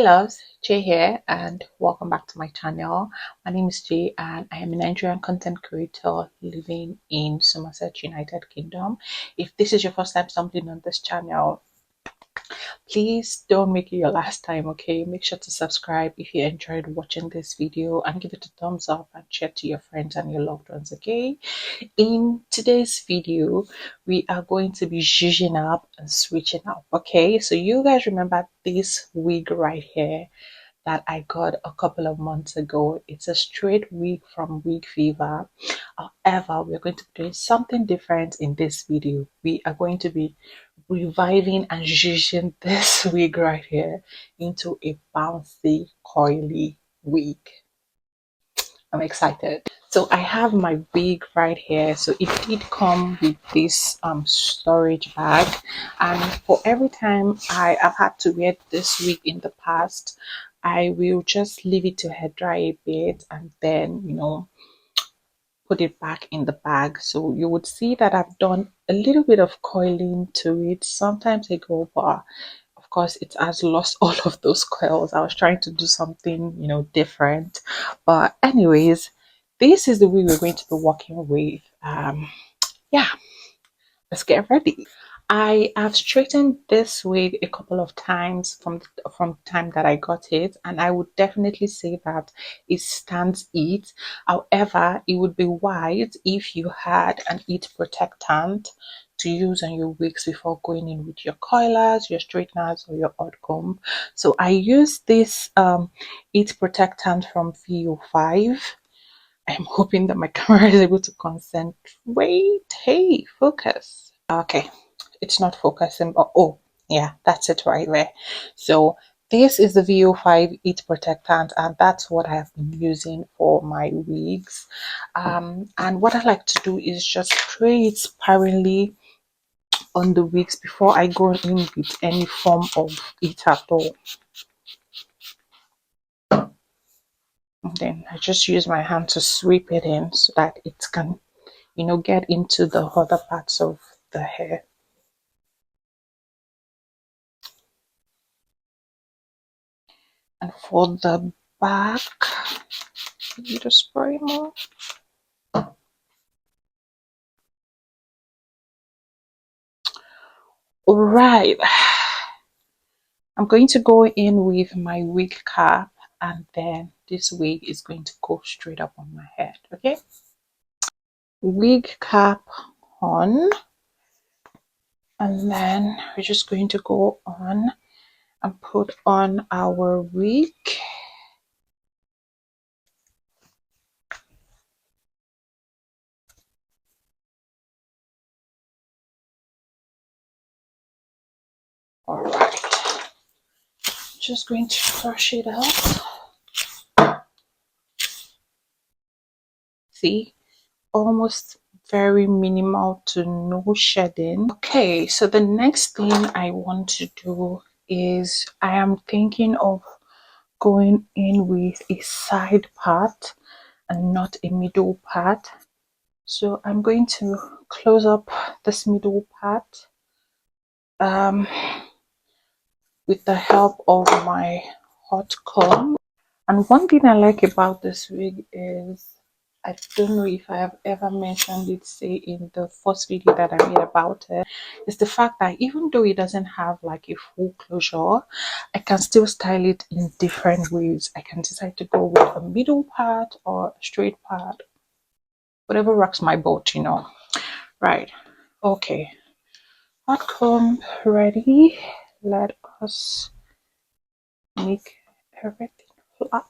Loves, Jay here, and welcome back to my channel. My name is Jay, and I am a Nigerian content creator living in Somerset, United Kingdom. If this is your first time stumbling on this channel, please don't make it your last time, okay? Make sure to subscribe if you enjoyed watching this video and give it a thumbs up and share to your friends and your loved ones, okay? In today's video, we are going to be zhuzhing up and switching up, okay? So you guys remember this wig right here that I got a couple of months ago. It's a straight wig from Wig Fever. However, we're going to be doing something different in this video. We are going to be reviving and zhuzhing this wig right here into a bouncy, coily wig. I'm excited. So I have my wig right here. So it did come with this storage bag, and for every time I have had to wear this wig in the past, I will just leave it to hair dry a bit and then put it back in the bag. So you would see that I've done a little bit of coiling to it sometimes ago, but of course it has lost all of those coils. I was trying to do something different, but anyways, this is the wig we're going to be working with. Yeah, let's get ready. I have straightened this wig a couple of times from the time that I got it, and I would definitely say that it stands it. However, it would be wise if you had an heat protectant to use on your wigs before going in with your coilers, your straighteners, or your hot comb. So I use this heat protectant from VO5. I'm hoping that my camera is able to concentrate. Hey, focus. Okay, it's not focusing, but oh, yeah, that's it right there. So this is the VO5 heat protectant, and that's what I have been using for my wigs. And what I like to do is just spray it sparingly on the wigs before I go in with any form of heat at all. And then I just use my hand to sweep it in so that it can get into the other parts of the hair. And for the back, you just spray more. All right, I'm going to go in with my wig cap, and then this wig is going to go straight up on my head. Okay, wig cap on, and then we're just going to go on and put on our wig. All right, just going to brush it out. See, almost very minimal to no shedding. Okay, so the next thing I want to do is I am thinking of going in with a side part and not a middle part. So I'm going to close up this middle part with the help of my hot comb. And one thing I like about this wig is, I don't know if I have ever mentioned it, say in the first video that I made about it, is the fact that even though it doesn't have like a full closure, I can still style it in different ways. I can decide to go with a middle part or a straight part, whatever rocks my boat, Right. Okay. Hot comb ready. Let us make everything flat.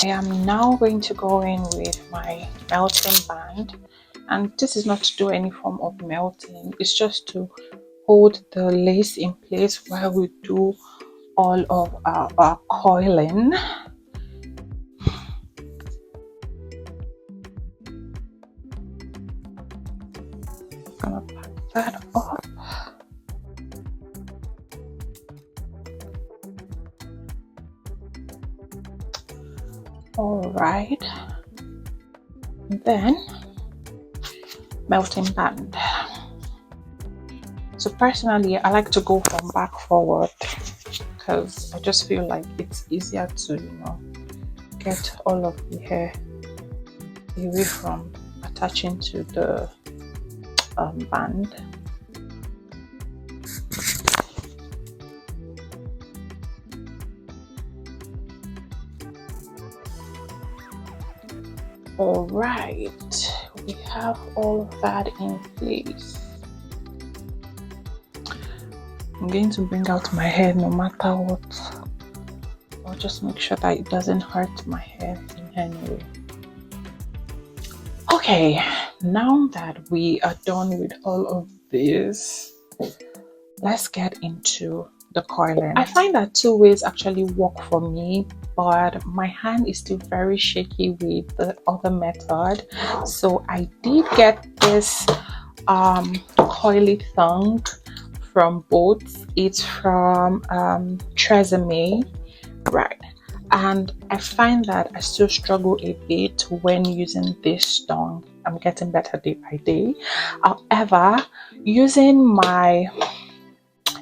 I am now going to go in with my melting band, and this is not to do any form of melting, it's just to hold the lace in place while we do all of our coiling. Gonna pack that up. All right, then melting band. So personally, I like to go from back forward because I just feel like it's easier to, get all of the hair away from attaching to the band. All right, we have all of that in place. I'm going to bring out my hair no matter what. I'll just make sure that it doesn't hurt my hair in any way. Okay, now that we are done with all of this, let's get into the coiling. I find that two ways actually work for me, but my hand is still very shaky with the other method. So I did get this coily thong from both. It's from Tresemme, right? And I find that I still struggle a bit when using this thong. I'm getting better day by day. However, using my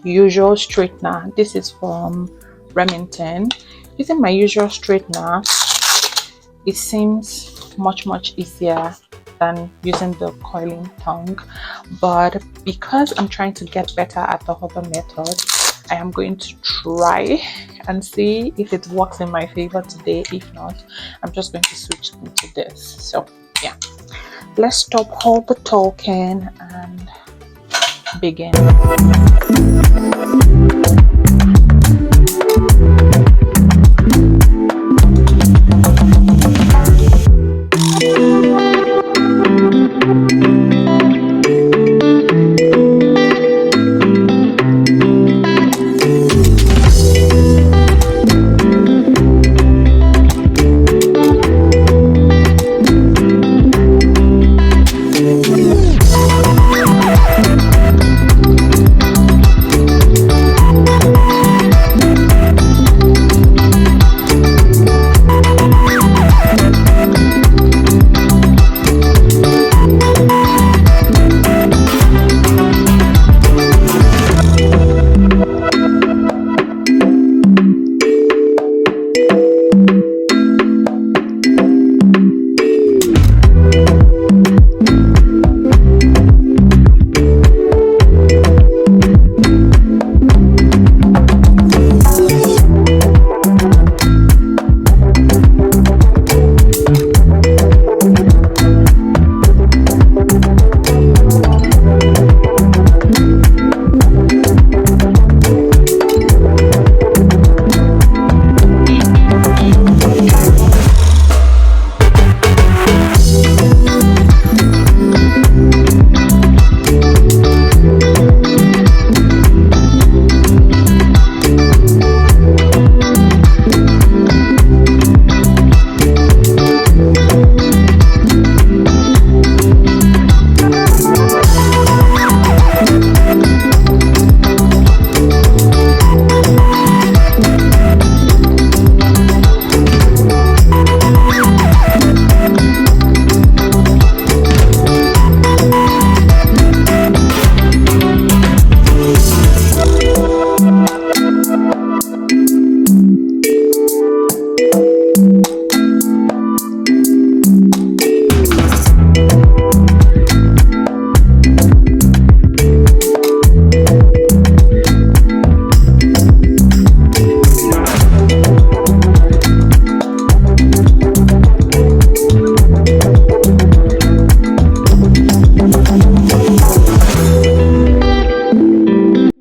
usual straightener, this is from Remington, using my usual straightener, it seems much easier than using the coiling tongue. But because I'm trying to get better at the other method, I am going to try and see if it works in my favor today. If not, I'm just going to switch into this. So yeah, let's stop all the talking and begin.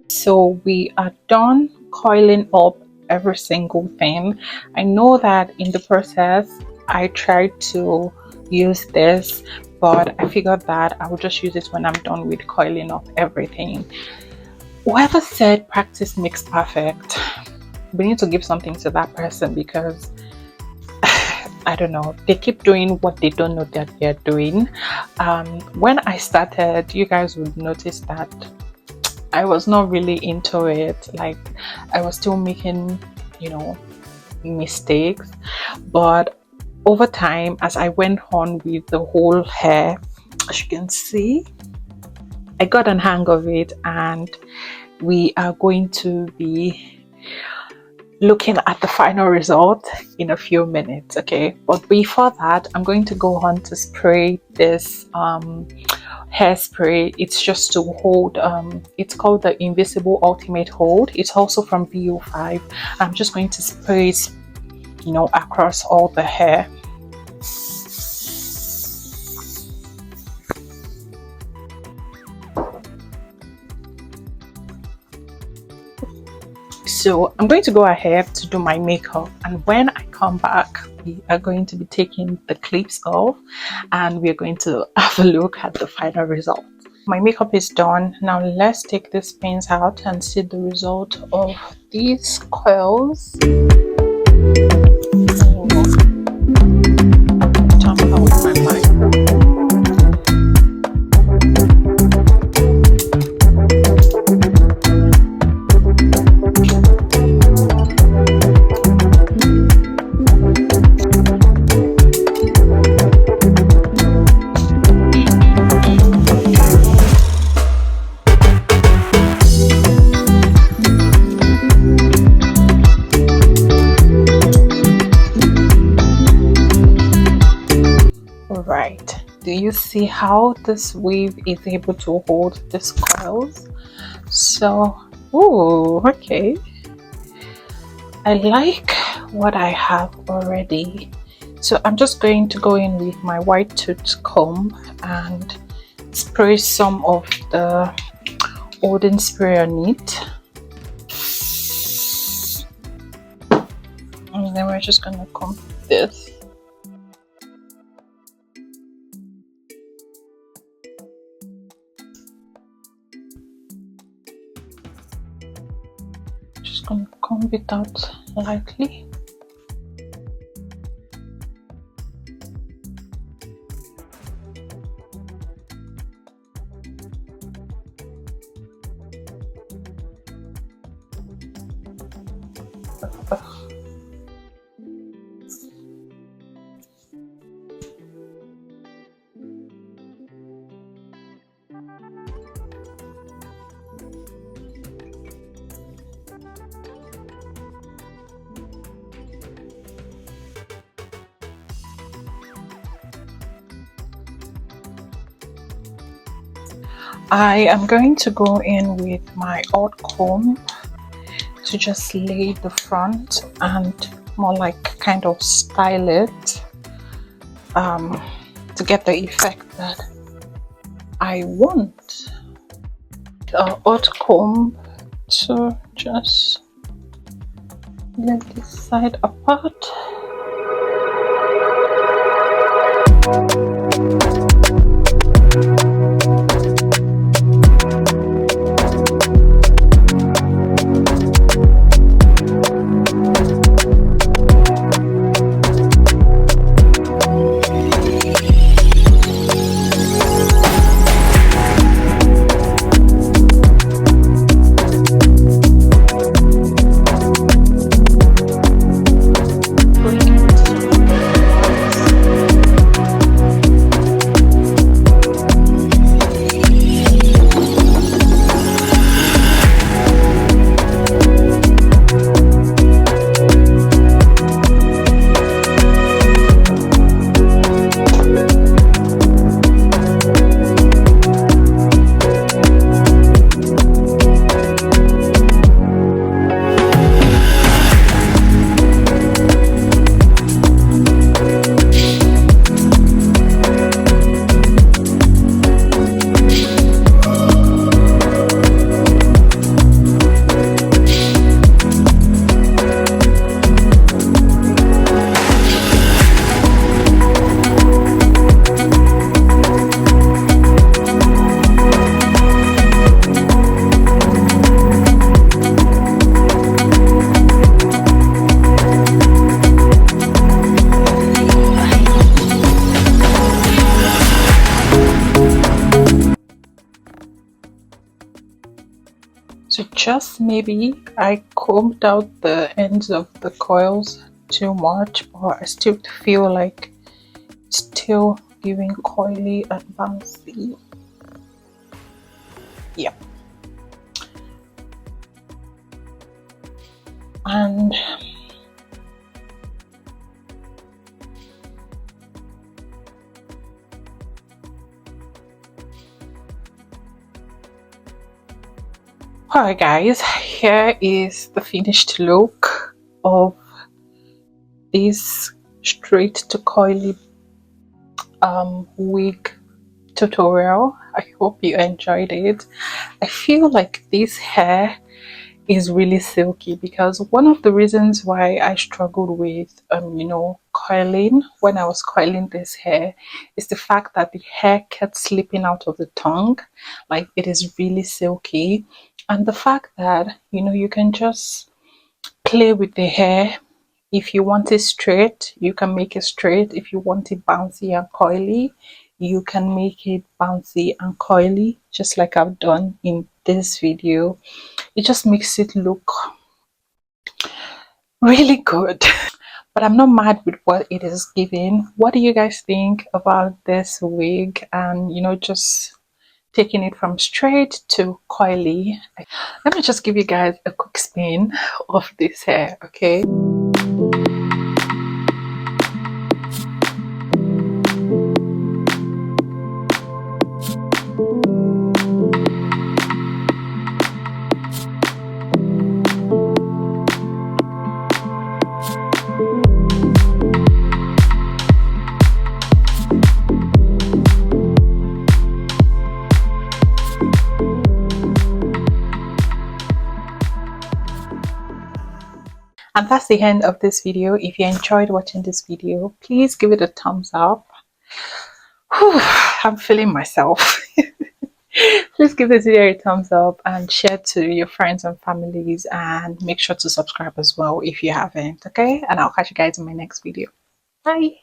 So we are done coiling up every single thing. I know that in the process I tried to use this, but I figured that I will just use it when I'm done with coiling up everything. Whoever said practice makes perfect, we need to give something to that person, because I don't know, they keep doing what they don't know that they're doing. When I started, you guys would notice that I was not really into it. Like, I was still making, mistakes. But over time, as I went on with the whole hair, as you can see, I got an hang of it, and we are going to be looking at the final result in a few minutes. Okay, but before that, I'm going to go on to spray this hairspray. It's just to hold, it's called the Invisible Ultimate Hold. It's also from VO5. I'm just going to spray it, across all the hair. So I'm going to go ahead to do my makeup, and when I come back, we are going to be taking the clips off and we're going to have a look at the final result. My makeup is done. Now let's take these pins out and see the result of these coils. Right, do you see how this wave is able to hold these coils? So, okay, I like what I have already. So I'm just going to go in with my white tooth comb and spray some of the Odin spray on it, and then we're just gonna comb this. Gonna comb it out lightly. I am going to go in with my old comb to just lay the front and more like kind of style it to get the effect that I want. The old comb to just lay this side apart. So just maybe I combed out the ends of the coils too much, but I still feel like it's still giving coily and bouncy. Yep. And alright guys, here is the finished look of this straight to coily wig tutorial. I hope you enjoyed it. I feel like this hair is really silky, because one of the reasons why I struggled with coiling when I was coiling this hair is the fact that the hair kept slipping out of the tongue. Like, it is really silky, and the fact that you can just play with the hair. If you want it straight, you can make it straight. If you want it bouncy and coily, you can make it bouncy and coily, just like I've done in this video. It just makes it look really good. But I'm not mad with what it is giving. What do you guys think about this wig, and just taking it from straight to coily? Let me just give you guys a quick spin of this hair, okay? And that's the end of this video. If you enjoyed watching this video, please give it a thumbs up. Whew, I'm feeling myself. Please give this video a thumbs up and share to your friends and families, and make sure to subscribe as well if you haven't. Okay, and I'll catch you guys in my next video. Bye.